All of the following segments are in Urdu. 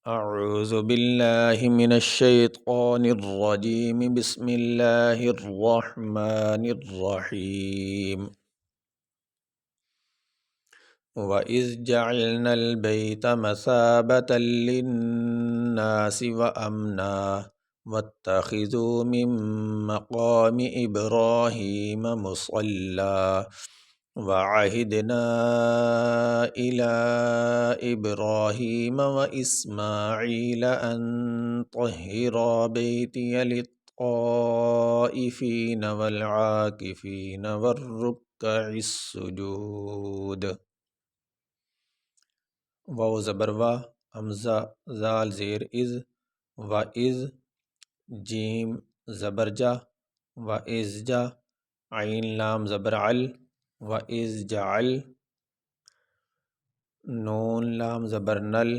اعوذ باللہ من الشیطان الرجیم بسم اللہ الرحمن الرحیم وَإِذْ جَعَلْنَا الْبَيْتَ مَثَابَةً لِلنَّاسِ وَأَمْنًا وَاتَّخِذُوا مِن مَّقَامِ إِبْرَاهِيمَ مُصَلًّى وَعَهِدْنَا إِلَىٰ إِبْرَاهِيمَ وَإِسْمَاعِيلَ أَن طَهِّرَا بَيْتِيَ لِلطَّائِفِينَ وَالْعَاكِفِينَ وَالرُّكَّعِ السُّجُودِ واو زبر وا حمزہ زال زیر از و از جیم زبر جا و از جا عین لام زبر عل و از جعل نون لام زبر نل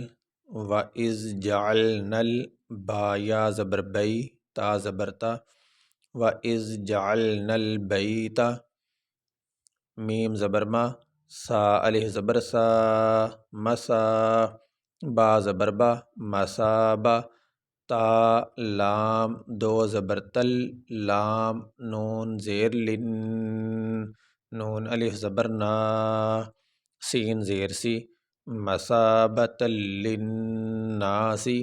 و از جعل نل با یا زبر بئی تا زبر تا و از جعل نل بیتا میم زبر ما سا الف زبر سا مسا با زبر با مسابا تا لام دو زبر تل لام نون زیر لن نون الف زبر نا سین زیر سی مسابت للناسی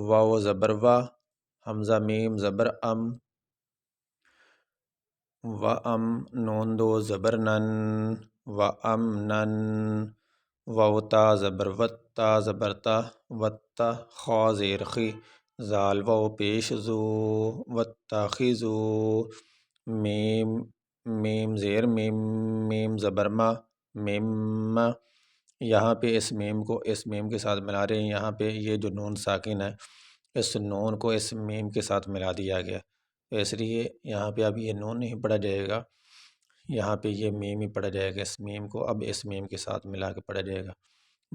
واو زبر وا حمزہ میم زبر ام و ام نون دو زبر نن و ام نن واو تا زبر وت تا زبر تا وتا خا زیر خی زال واو پیش زو واتخذو میم میم زیر میم میم زبر ما مم یہاں پہ اس میم کو اس میم کے ساتھ ملا رہے ہیں، یہاں پہ یہ جو نون ساکن ہے اس نون کو اس میم کے ساتھ ملا دیا گیا، اس لیے یہاں پہ اب یہ نون نہیں پڑھا جائے گا، یہاں پہ یہ میم ہی پڑھا جائے گا، اس میم کو اب اس میم کے ساتھ ملا کے پڑھا جائے گا۔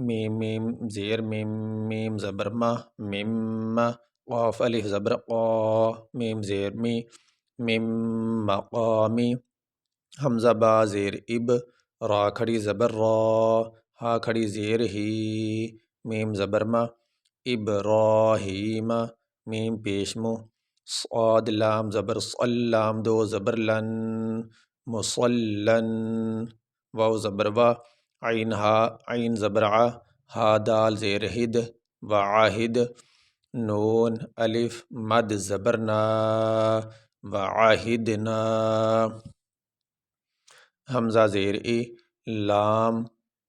میم میم زیر میم میم زبر ما مم قاف الف زبر قا میم زیر می میم مقامی حمزہ با زیر اب را کھڑی زبر را ہا کھڑی زیر ہی میم زبر ما ابراہیم میم پیشمو صاد لام زبر صل لام دو زبر لن مصلن واو زبر وا عین ہا عین زبر ع ہا دال زیر ہد وعاہد نون الف مد زبر نا وعاہدنا حمزہ زیر ای لام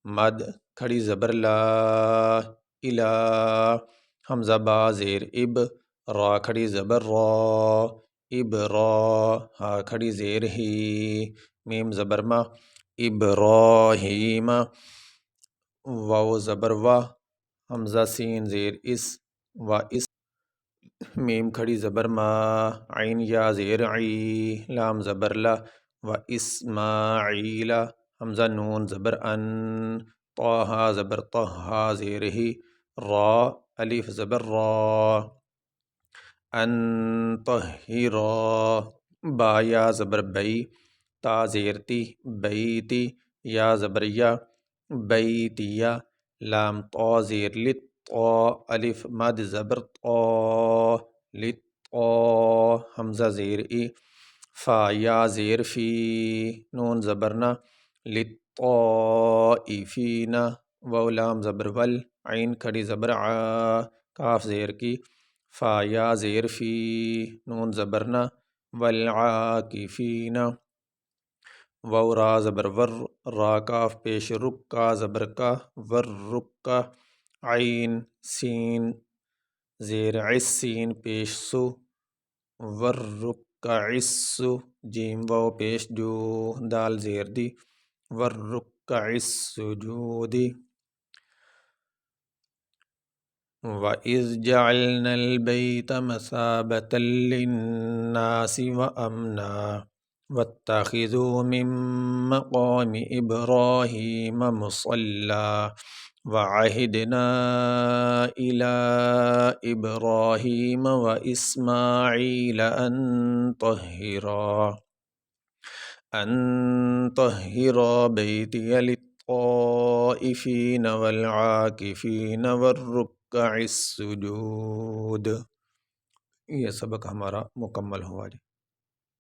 مد کھڑی زبر لا الا حمزہ با زیر اب را کھڑی زبر را اب را ہا کھڑی زیر ہی میم زبر ما ابراہیم واو زبر وا حمزہ سین زیر اس و اس میم کھڑی زبر ما عین یا زیر عی لام زبر لا و اسماعیل حمزہ نون زبر ان طہ زبر طہ زیر ہی را الف زبر را ان طہرا با یا زبر بئی تا زیر تی بیتی یا زبر یا بیتیا لام طا زیر لت طا الف مد زبر طا لت طا حمزہ زیر ای فا یا زیر فی نون زبرنا للطائفین واو لام زبر ول عین کھڑی زبر ع کاف زیر کی فا یا زیر فی نون زبرنا والعاکفین واو را زبر ور را کاف پیش رک کا زبر کا ور رکا عین سین زیر عس سین پیش سو ور رکا عسو جیم واو پیش جو دال زیر دی ور رکا السجودی وَإِذْ جَعَلْنَا الْبَيْتَ مَثَابَةً لِلنَّاسِ وَأَمْنًا وَاتَّخِذُوا مِن مَّقَامِ إِبْرَاهِيمَ مُصَلًّى وَعَهِدْنَا إِلَىٰ إِبْرَاهِيمَ وَإِسْمَاعِيلَ أَن طَهِّرَا بَيْتِيَ الطائفین والعاکفین والرکع السجود۔ یہ سبق ہمارا مکمل ہوا جی۔